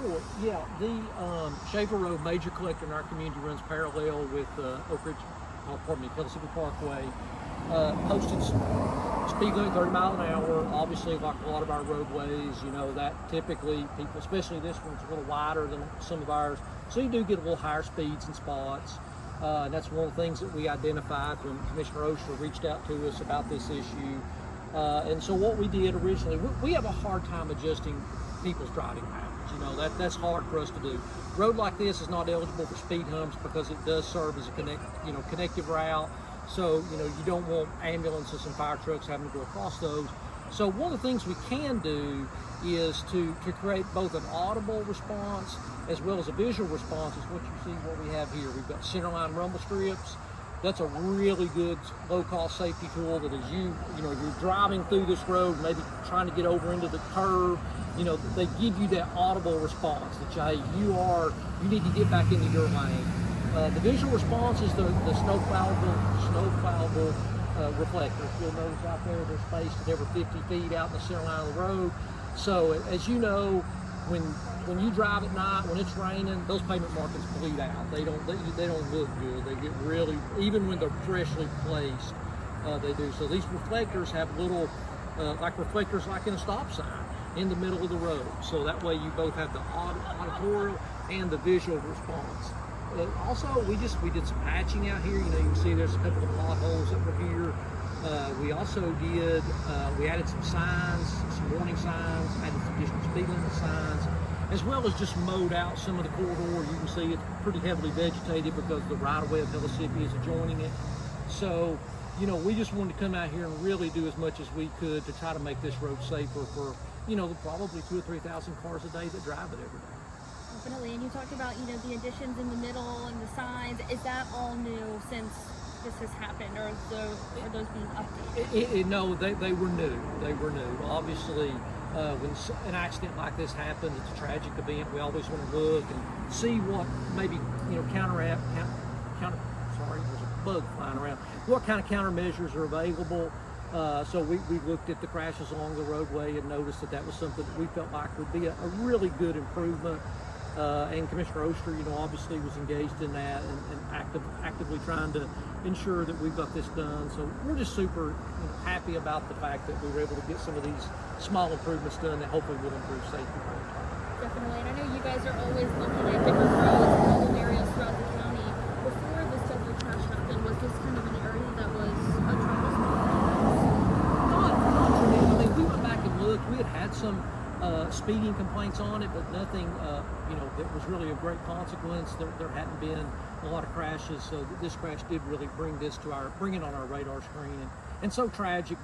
Sure, yeah. The Schaeffer Road major collector in our community runs parallel with Oak Ridge, Mississippi Parkway. Posted speed limit 30 miles an hour. Obviously, like a lot of our roadways, you know, that typically people, especially this one's a little wider than some of ours, so you do get a little higher speeds in spots. And that's one of the things that we identified when Commissioner Oster reached out to us about this issue. And so what we did originally, we have a hard time adjusting people's driving patterns. You know, that's hard for us to do. Road like this is not eligible for speed humps because it does serve as a connective route. So, you know, you don't want ambulances and fire trucks having to go across those. So one of the things we can do is to create both an audible response as well as a visual response is what you see what we have here. We've got centerline rumble strips. That's a really good low-cost safety tool that as you're driving through this road, maybe trying to get over into the curve, you know, they give you that audible response that you need to get back into your lane. The visual response is the snow plowable reflectors. You'll notice out there they're spaced at every 50 feet out in the center line of the road. So as you know, when you drive at night, when it's raining, those pavement markings bleed out. They don't look good. They get really, even when they're freshly placed, they do. So these reflectors have little, reflectors like in a stop sign in the middle of the road. So that way you both have the auditorial and the visual response. Also, we did some patching out here. You know, you can see there's a couple of potholes that were here. We also we added some signs, some warning signs, added some additional speed limit signs, as well as just mowed out some of the corridor. You can see it's pretty heavily vegetated because the right-of-way of Mississippi is adjoining it. So, you know, we just wanted to come out here and really do as much as we could to try to make this road safer for, you know, probably 2,000 or 3,000 cars a day that drive it every day. Definitely, and you talked about, you know, the additions in the middle and the signs. Is that all new since this has happened, or are those being updated? No, they were new. They were new. Obviously, when an accident like this happens, it's a tragic event. We always want to look and see what maybe, you know, there's a bug flying around. What kind of countermeasures are available? So we looked at the crashes along the roadway and noticed that was something that we felt like would be a really good improvement. And Commissioner Oster, you know, obviously was engaged in that and actively trying to ensure that we've got this done. So we're just super happy about the fact that we were able to get some of these small improvements done that hopefully will improve safety. Definitely, and I know you guys are always looking at different roads and problem areas throughout the county. Before this deadly crash happened, was this kind of an area that was a trouble spot? Not for me. I mean, we went back and looked. We had some speeding complaints on it, but nothing, that was really of great consequence. There hadn't been a lot of crashes, so this crash did really bring it on our radar screen, and so tragic.